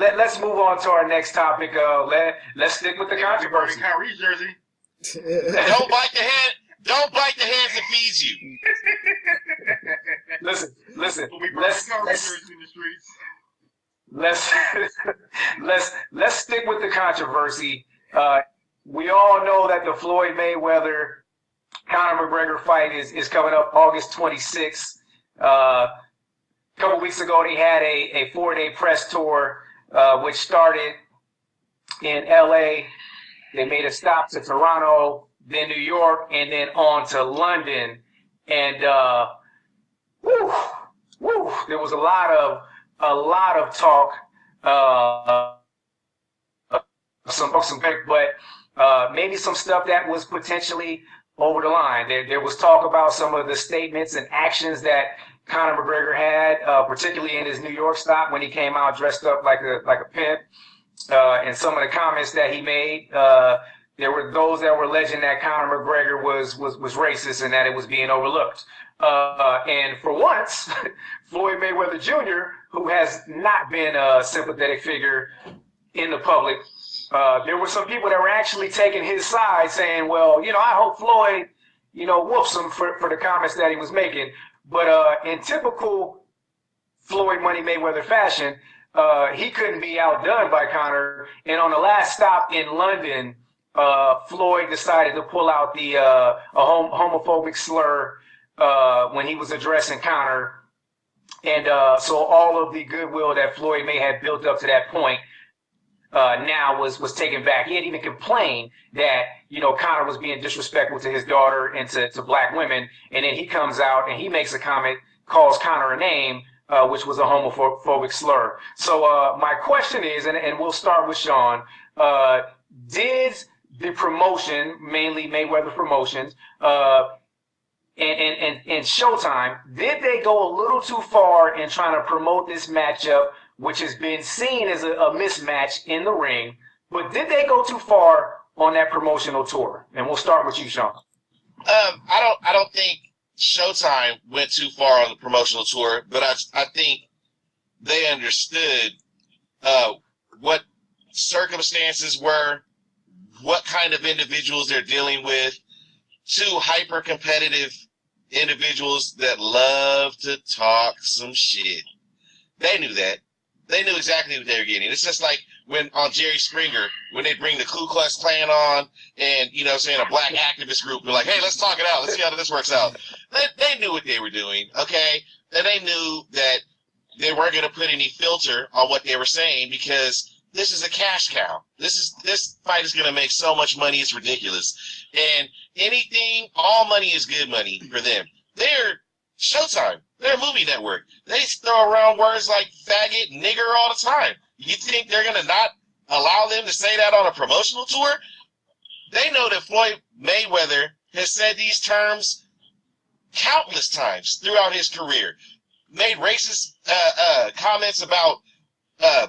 let's move on to our next topic. Let's stick with the controversy. Kyrie's jersey. Don't bite the hand. Don't bite the hand that feeds you. Listen. Let's stick with the controversy. We all know that the Floyd Mayweather Conor McGregor fight is coming up August 26th. A couple weeks ago, they had a 4-day press tour, which started in LA. They made a stop to Toronto, then New York, and then on to London. And there was a lot of talk, but maybe some stuff that was potentially over the line. There was talk about some of the statements and actions that Conor McGregor had, particularly in his New York stop when he came out dressed up like a pimp, and some of the comments that he made. There were those that were alleging that Conor McGregor was racist and that it was being overlooked. And for once, Floyd Mayweather Jr., who has not been a sympathetic figure in the public, there were some people that were actually taking his side, saying, well, I hope Floyd, whoops him for the comments that he was making. But in typical Floyd Money Mayweather fashion, he couldn't be outdone by Conor. And on the last stop in London, Floyd decided to pull out a homophobic slur when he was addressing Conor. And so all of the goodwill that Floyd may have built up to that point now was taken back. He had even complained that, Conor was being disrespectful to his daughter and to black women. And then he comes out and he makes a comment, calls Conor a name, which was a homophobic slur. So my question is, and we'll start with Sean, did the promotion, mainly Mayweather Promotions, and Showtime, did they go a little too far in trying to promote this matchup, which has been seen as a mismatch in the ring, but did they go too far on that promotional tour? And we'll start with you, Sean. I don't think Showtime went too far on the promotional tour, but I think they understood what circumstances were, what kind of individuals they're dealing with, two hyper-competitive individuals that love to talk some shit. They knew that. They knew exactly what they were getting. It's just like when on Jerry Springer, when they bring the Ku Klux Klan on and, saying a black activist group, they're like, hey, let's talk it out. Let's see how this works out. They knew what they were doing, okay? And they knew that they weren't going to put any filter on what they were saying because this is a cash cow. This fight is going to make so much money, it's ridiculous. And all money is good money for them. They're Showtime. They're a movie network. They throw around words like faggot, nigger all the time. You think they're going to not allow them to say that on a promotional tour? They know that Floyd Mayweather has said these terms countless times throughout his career. Made racist comments about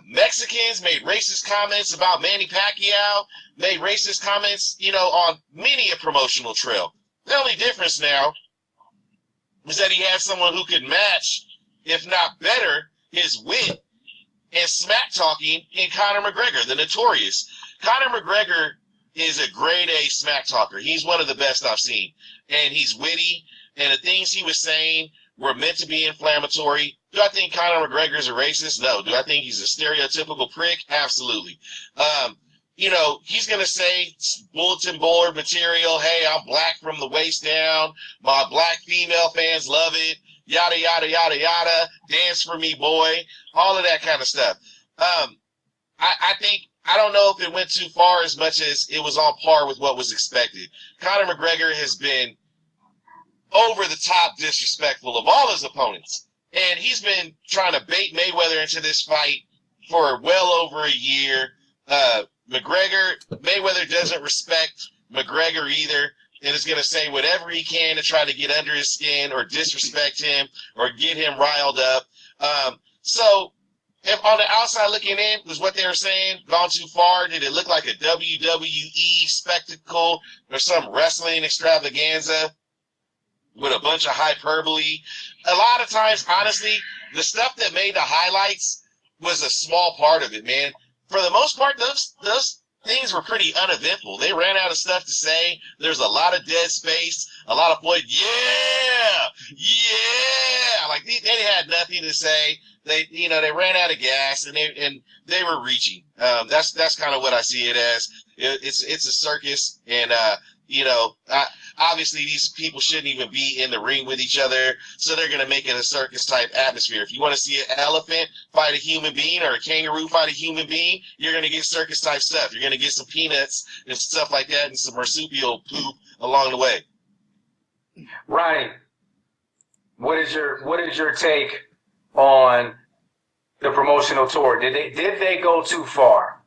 Mexicans, made racist comments about Manny Pacquiao, made racist comments, on many a promotional trail. The only difference now is that he has someone who could match, if not better, his wit and smack talking in Conor McGregor, the Notorious. Conor McGregor is a grade A smack talker. He's one of the best I've seen. And he's witty, and the things he was saying were meant to be inflammatory. Do I think Conor McGregor is a racist? No. Do I think he's a stereotypical prick? Absolutely. He's going to say bulletin board material, hey, I'm black from the waist down, my black female fans love it, yada, yada, yada, yada, dance for me, boy, all of that kind of stuff. I don't know if it went too far as much as it was on par with what was expected. Conor McGregor has been over the top disrespectful of all his opponents. And he's been trying to bait Mayweather into this fight for well over a year. Mayweather doesn't respect McGregor either, and is going to say whatever he can to try to get under his skin or disrespect him or get him riled up. So if on the outside looking in, was what they were saying gone too far? Did it look like a WWE spectacle or some wrestling extravaganza with a bunch of hyperbole? A lot of times, honestly, the stuff that made the highlights was a small part of it, man. For the most part, those things were pretty uneventful. They ran out of stuff to say. There's a lot of dead space, a lot of Floyd, yeah, like they had nothing to say. They ran out of gas, and they were reaching. That's kind of what I see it as. It's a circus, and obviously these people shouldn't even be in the ring with each other, so they're going to make it a circus type atmosphere. If you want to see an elephant fight a human being or a kangaroo fight a human being, you're going to get circus type stuff. You're going to get some peanuts and stuff like that and some marsupial poop along the way. Ronnie, what is your take on the promotional tour? Did they go too far?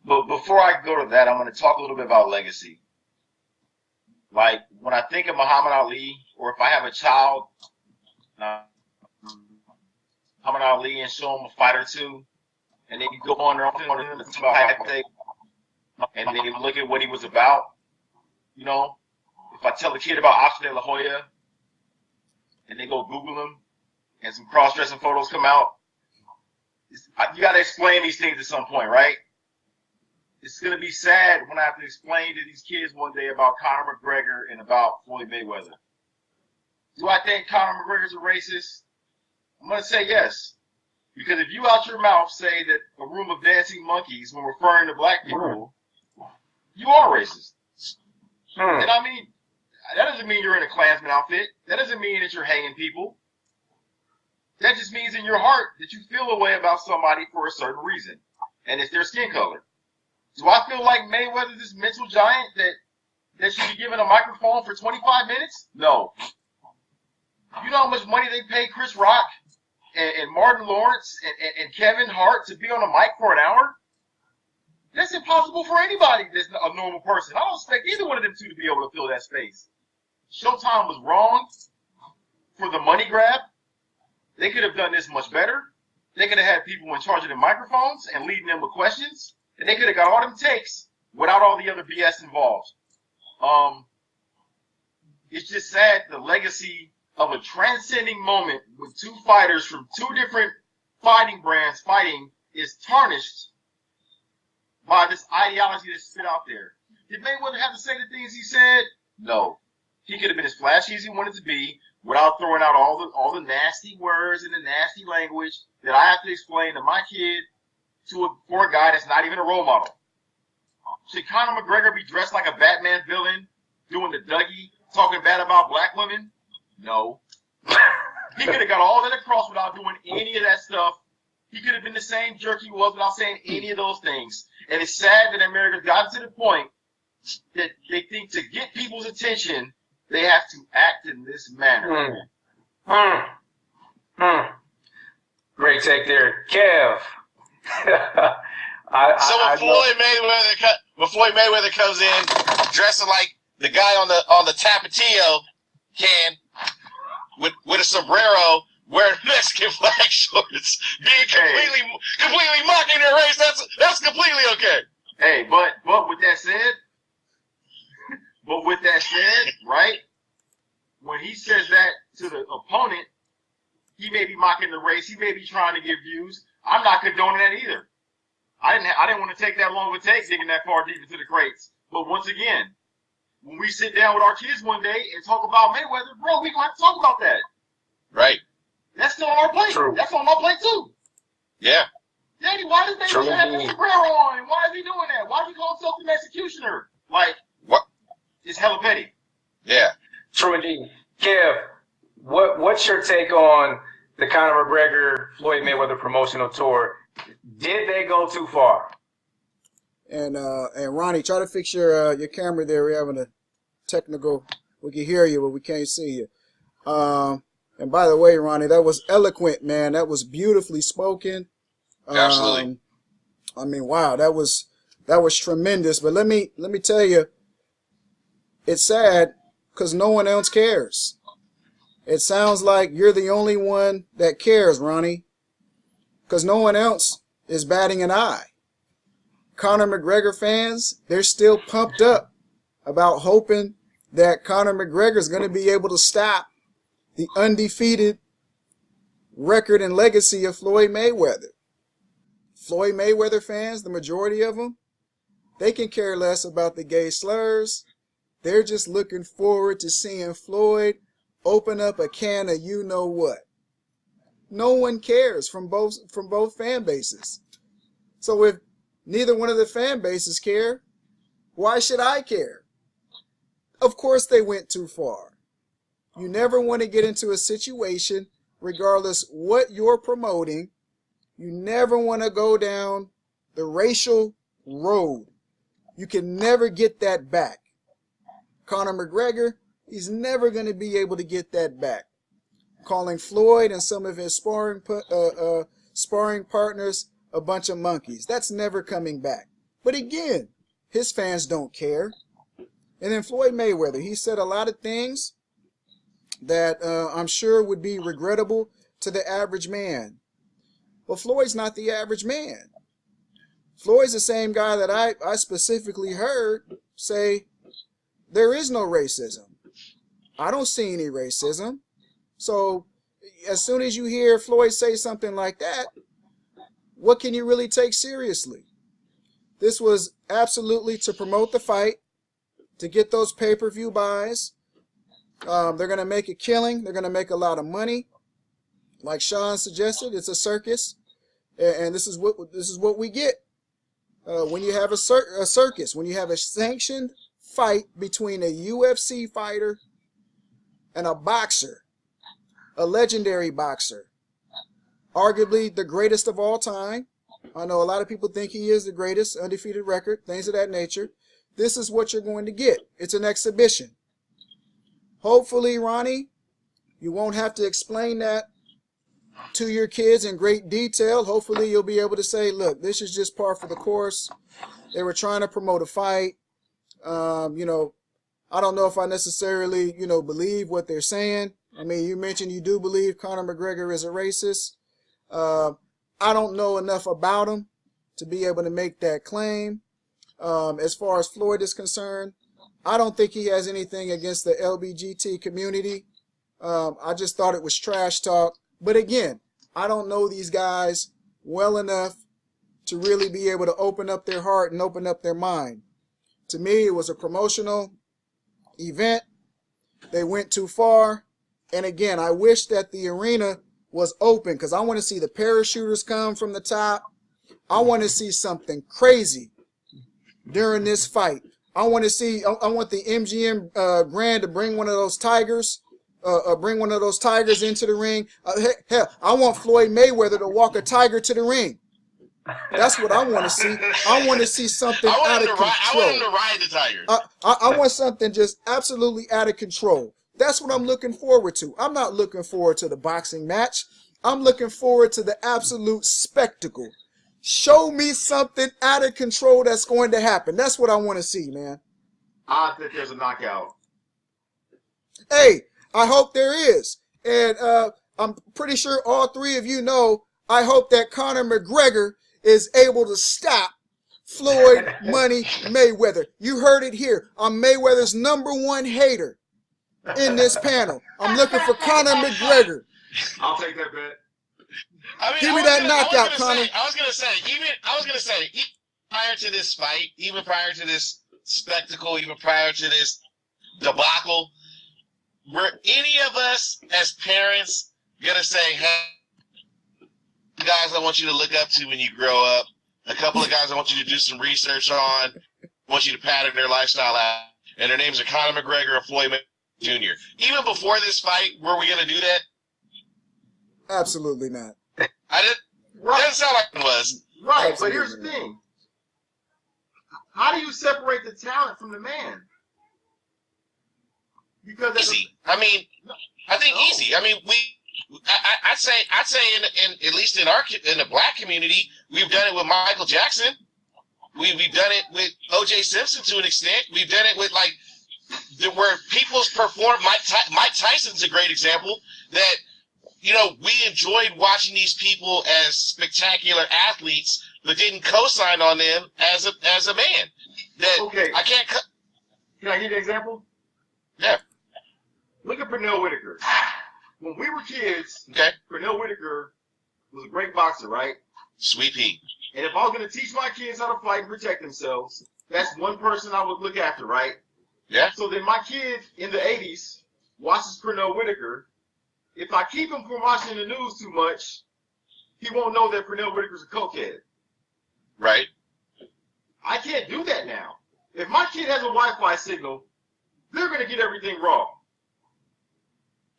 But before I go to that, I'm going to talk a little bit about legacy. Like, when I think of Muhammad Ali, or if I have a child, Muhammad Ali, and show them a fight or two, and they go on their own and they look at what he was about. If I tell a kid about Oscar De La Hoya, and they go Google him, and some cross-dressing photos come out, you got to explain these things at some point, right? It's going to be sad when I have to explain to these kids one day about Conor McGregor and about Floyd Mayweather. Do I think Conor McGregor's a racist? I'm going to say yes. Because if you out your mouth say that a room of dancing monkeys when referring to black people, you are racist. And I mean, that doesn't mean you're in a Klansman outfit. That doesn't mean that you're hanging people. That just means in your heart that you feel a way about somebody for a certain reason. And it's their skin color. Do I feel like Mayweather's this mental giant that should be given a microphone for 25 minutes? No. You know how much money they pay Chris Rock and Martin Lawrence and Kevin Hart to be on a mic for an hour? That's impossible for anybody that's a normal person. I don't expect either one of them two to be able to fill that space. Showtime was wrong for the money grab. They could have done this much better. They could have had people in charge of the microphones and leading them with questions. And they could have got all them takes without all the other BS involved. It's just sad the legacy of a transcending moment with two fighters from two different fighting brands fighting is tarnished by this ideology that's spit out there. Did Mayweather have to say the things he said? No. He could have been as flashy as he wanted to be without throwing out all the nasty words and the nasty language that I have to explain to my kid for a guy that's not even a role model. Should Conor McGregor be dressed like a Batman villain, doing the Dougie, talking bad about black women? No. He could have got all that across without doing any of that stuff. He could have been the same jerk he was without saying any of those things. And it's sad that America's gotten to the point that they think to get people's attention, they have to act in this manner. Great take there. Kev. When Floyd Mayweather comes in dressing like the guy on the Tapatio can with a sombrero, wearing Mexican flag shorts, being completely mocking their race, that's completely okay. Hey, but with that said, right? When he says that to the opponent, he may be mocking the race. He may be trying to get views. I'm not condoning that either. I didn't want to take that long of a take digging that far deep into the crates. But once again, when we sit down with our kids one day and talk about Mayweather, bro, we gonna have to talk about that. Right. That's still on our plate. True. That's on my plate too. Yeah. Daddy, why does Mayweather have the sombrero on? And why is he doing that? Why does he call himself an executioner? Like, what? It's hella petty. Yeah. True indeed. Kev, what's your take on the Conor McGregor Floyd Mayweather promotional tour? Did they go too far? And Ronnie, try to fix your camera there. We're having a technical. We can hear you, but we can't see you. And by the way, Ronnie, that was eloquent, man. That was beautifully spoken. Absolutely. I mean, wow, that was tremendous. But let me tell you, it's sad because no one else cares. It sounds like you're the only one that cares, Ronnie, because no one else is batting an eye. Conor McGregor fans, they're still pumped up about hoping that Conor McGregor is going to be able to stop the undefeated record and legacy of Floyd Mayweather. Floyd Mayweather fans, the majority of them, they can care less about the gay slurs. They're just looking forward to seeing Floyd open up a can of you-know-what. No one cares from both fan bases. So if neither one of the fan bases care, why should I care? Of course they went too far. You never want to get into a situation, regardless what you're promoting, you never want to go down the racial road. You can never get that back. Conor McGregor, he's never going to be able to get that back. Calling Floyd and some of his sparring partners a bunch of monkeys. That's never coming back. But again, his fans don't care. And then Floyd Mayweather, he said a lot of things that I'm sure would be regrettable to the average man. Well, Floyd's not the average man. Floyd's the same guy that I specifically heard say, there is no racism. I don't see any racism. So as soon as you hear Floyd say something like that, what can you really take seriously? This was absolutely to promote the fight, to get those pay-per-view buys. They're going to make a killing. They're going to make a lot of money. Like Sean suggested, it's a circus. And this is what we get when you have a circus, when you have a sanctioned fight between a UFC fighter and a boxer, a legendary boxer, arguably the greatest of all time. I know a lot of people think he is the greatest, undefeated record, things of that nature. This is what you're going to get. It's an exhibition. Hopefully, Ronnie, you won't have to explain that to your kids in great detail. Hopefully, you'll be able to say, look, this is just par for the course. They were trying to promote a fight. I don't know if I necessarily, believe what they're saying. I mean, you mentioned you do believe Conor McGregor is a racist. I don't know enough about him to be able to make that claim. As far as Floyd is concerned, I don't think he has anything against the LGBT community. I just thought it was trash talk. But again, I don't know these guys well enough to really be able to open up their heart and open up their mind. To me, it was a promotional event. They went too far. And again, I wish that the arena was open because I want to see the parachuters come from the top. I want to see something crazy during this fight. I want the MGM Grand to bring one of those tigers. Bring one of those tigers into the ring. Hell, I want Floyd Mayweather to walk a tiger to the ring. That's what I want to see. I want to see something out of control. I want him to ride the tiger. I want something just absolutely out of control. That's what I'm looking forward to. I'm not looking forward to the boxing match. I'm looking forward to the absolute spectacle. Show me something out of control that's going to happen. That's what I want to see, man. I think there's a knockout. Hey, I hope there is. And I'm pretty sure all three of you know, I hope that Conor McGregor is able to stop Floyd Money Mayweather. You heard it here. I'm Mayweather's #1 hater in this panel. I'm looking for Conor McGregor. I'll take that bet. Give me that knockout, Conor. I was gonna say, even prior to this fight, even prior to this spectacle, even prior to this debacle, were any of us as parents gonna say, hey, guys I want you to look up to when you grow up, a couple of guys I want you to do some research on, I want you to pattern their lifestyle out, and their names are Conor McGregor and Floyd Mayweather Jr. Even before this fight, were we gonna do that? Absolutely not. Right. Doesn't sound like it was. Right, Absolutely. but here's the thing. How do you separate the talent from the man? Because Easy. I think easy. I'd say in at least in the black community, we've done it with Michael Jackson. We've done it with OJ Simpson to an extent. We've done it with where people's perform. Mike Tyson's a great example that. We enjoyed watching these people as spectacular athletes, but didn't co-sign on them as a man. That okay. I can't. Can I give you an example? Yeah. Look at Pernell Whitaker. when we were kids, Okay. Pernell Whitaker was a great boxer, right? Sweet pea. And if I was going to teach my kids how to fight and protect themselves, that's one person I would look after, right? Yeah. So then my kid in the 80s watches Pernell Whitaker. If I keep him from watching the news too much, he won't know that Pernell Whitaker's a cokehead. Right. I can't do that now. If my kid has a Wi-Fi signal, they're going to get everything wrong.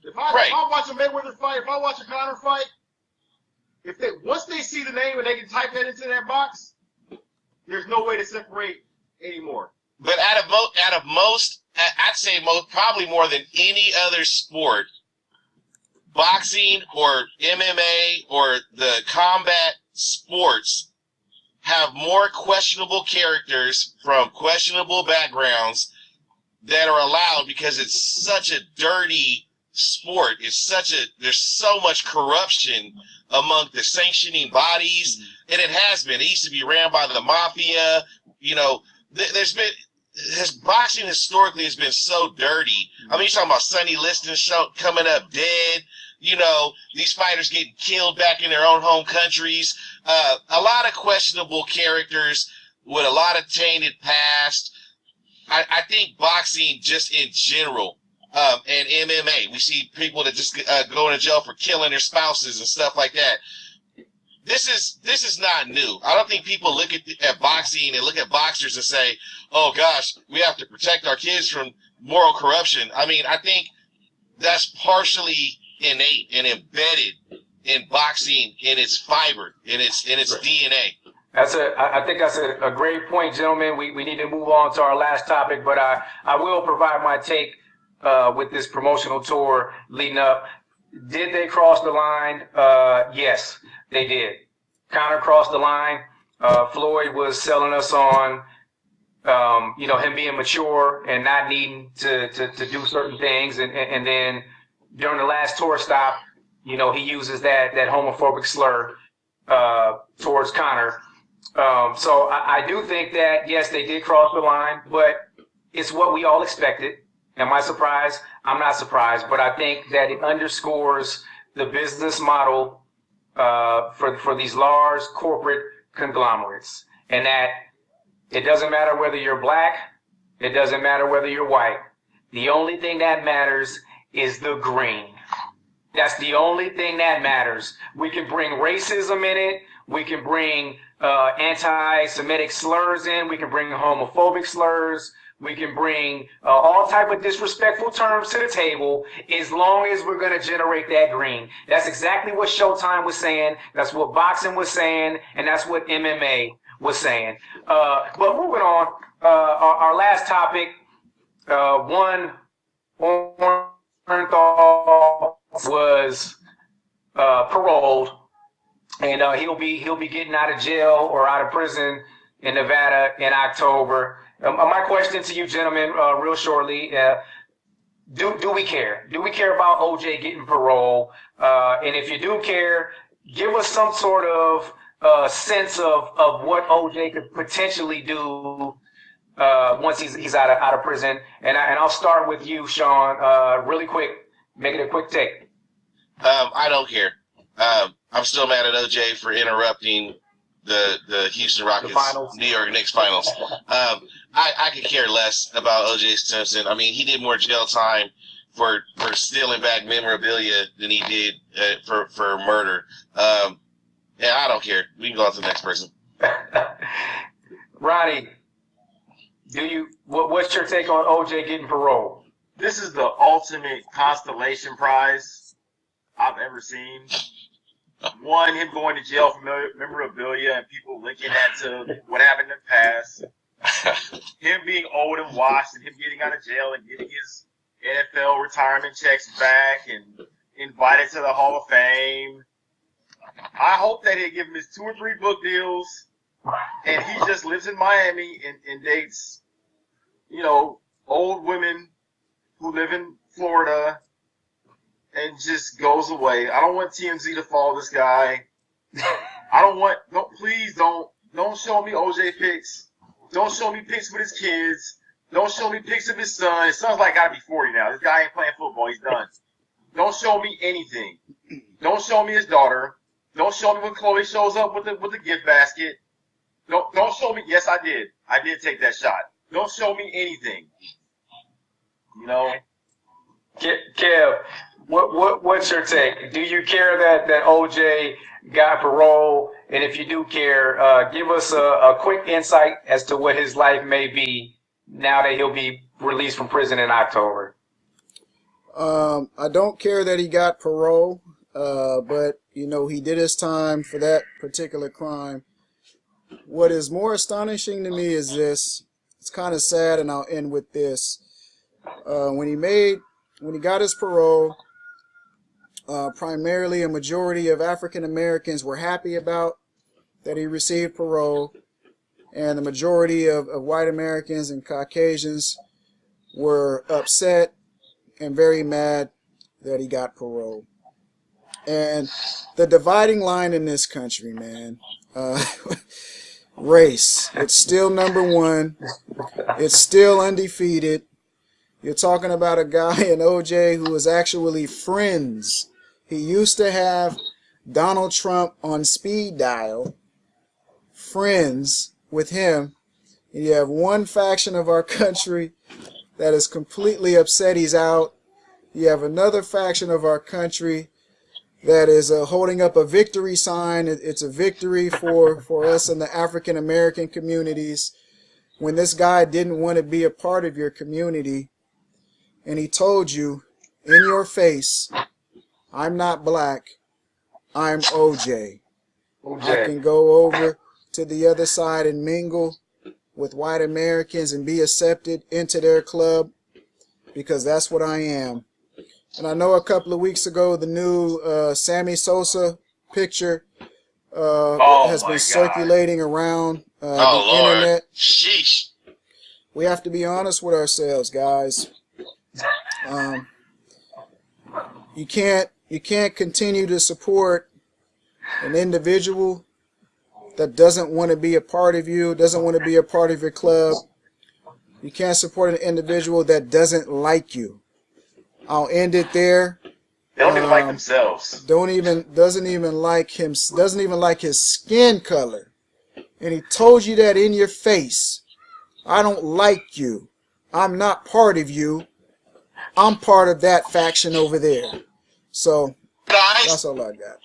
If I watch a Mayweather fight, if I watch a Conor fight, once they see the name and they can type that into that box, there's no way to separate anymore. But out of most, I'd say probably more than any other sport, boxing or MMA or the combat sports have more questionable characters from questionable backgrounds that are allowed because it's such a dirty sport. There's so much corruption among the sanctioning bodies, and it has been. It used to be ran by the mafia. Boxing historically has been so dirty. I mean, you're talking about Sonny Liston coming up dead. These fighters getting killed back in their own home countries. A lot of questionable characters with a lot of tainted past. I think boxing just in general, and MMA, we see people that just go into jail for killing their spouses and stuff like that. This is not new. I don't think people look at boxing and look at boxers and say, oh gosh, we have to protect our kids from moral corruption. I mean, I think that's partially innate and embedded in boxing in its fiber, in its DNA. I think that's a great point, gentlemen. We need to move on to our last topic, but I will provide my take with this promotional tour leading up. Did they cross the line? Yes, they did. Conor crossed the line. Floyd was selling us on, him being mature and not needing to do certain things. And then during the last tour stop, he uses that homophobic slur towards Conor. So I do think that, yes, they did cross the line, but it's what we all expected. Am I surprised? I'm not surprised, but I think that it underscores the business model for these large corporate conglomerates, and that it doesn't matter whether you're black, it doesn't matter whether you're white. The only thing that matters is the green. That's the only thing that matters. We can bring racism in it. We can bring anti-Semitic slurs in. We can bring homophobic slurs. We can bring all type of disrespectful terms to the table as long as we're going to generate that green. That's exactly what Showtime was saying. That's what boxing was saying. And that's what MMA was saying. But moving on, our last topic, one was paroled. And he'll be getting out of jail or out of prison in Nevada in October. My question to you, gentlemen, real shortly: do we care? Do we care about OJ getting parole? And if you do care, give us some sort of sense of what OJ could potentially do once he's out of prison. And I'll start with you, Sean. Really quick, make it a quick take. I don't care. I'm still mad at OJ for interrupting the Houston Rockets New York Knicks finals. I could care less about OJ Simpson. I mean, he did more jail time for stealing back memorabilia than he did for murder. Yeah, I don't care. We can go on to the next person. Ronnie, what's your take on OJ getting parole? This is the ultimate constellation prize I've ever seen. One, him going to jail for memorabilia and people linking that to what happened in the past. Him being old and washed and him getting out of jail and getting his NFL retirement checks back and invited to the Hall of Fame. I hope that they give him his 2 or 3 book deals and he just lives in Miami and dates, old women who live in Florida and just goes away. I don't want TMZ to follow this guy. Please don't show me OJ pics. Don't show me pics with his kids. Don't show me pics of his son. His son's gotta be 40 now. This guy ain't playing football. He's done. Don't show me anything. Don't show me his daughter. Don't show me when Chloe shows up with the gift basket. Don't show me. Yes, I did. I did take that shot. Don't show me anything. You know. Kev, what's your take? Do you care that OJ got parole? And if you do care, give us a quick insight as to what his life may be now that he'll be released from prison in October. I don't care that he got parole, but, you know, he did his time for that particular crime. What is more astonishing to me is this. It's kind of sad, and I'll end with this. When he got his parole, primarily a majority of African Americans were happy about that he received parole, and the majority of white Americans and Caucasians were upset and very mad that he got parole. And the dividing line in this country, man, race, it's still number one. It's still undefeated. You're talking about a guy in OJ who is actually friends. He used to have Donald Trump on speed dial, friends with him. And you have one faction of our country that is completely upset he's out. You have another faction of our country that is holding up a victory sign. It's a victory for us in the African American communities when this guy didn't want to be a part of your community. And he told you in your face, I'm not black, I'm OJ. I can go over to the other side and mingle with white Americans and be accepted into their club because that's what I am. And I know a couple of weeks ago, the new Sammy Sosa picture has been circulating around the internet. Sheesh. We have to be honest with ourselves, guys. You can't continue to support an individual that doesn't want to be a part of you, doesn't want to be a part of your club. You can't support an individual that doesn't like you. I'll end it there. They don't even like themselves. Doesn't even like his skin color. And he told you that in your face. I don't like you. I'm not part of you. I'm part of that faction over there. So that's all I got.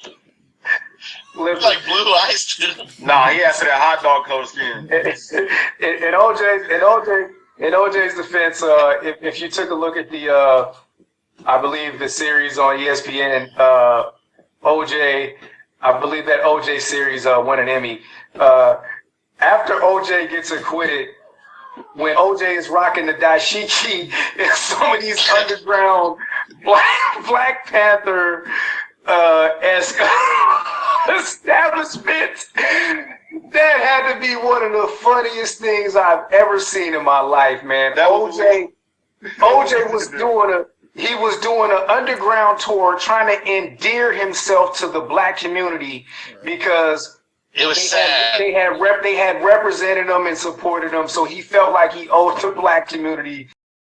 Like blue ice too. Nah, he has that hot dog color skin. In OJ's defense, if you took a look at the I believe the series on ESPN, OJ, I believe that OJ series won an Emmy. After OJ gets acquitted, when OJ is rocking the dashiki in some of these underground Black Panther esque establishments, that had to be one of the funniest things I've ever seen in my life, man. OJ was doing an underground tour trying to endear himself to the black community because it was sad. They had represented him and supported him, so he felt like he owed the black community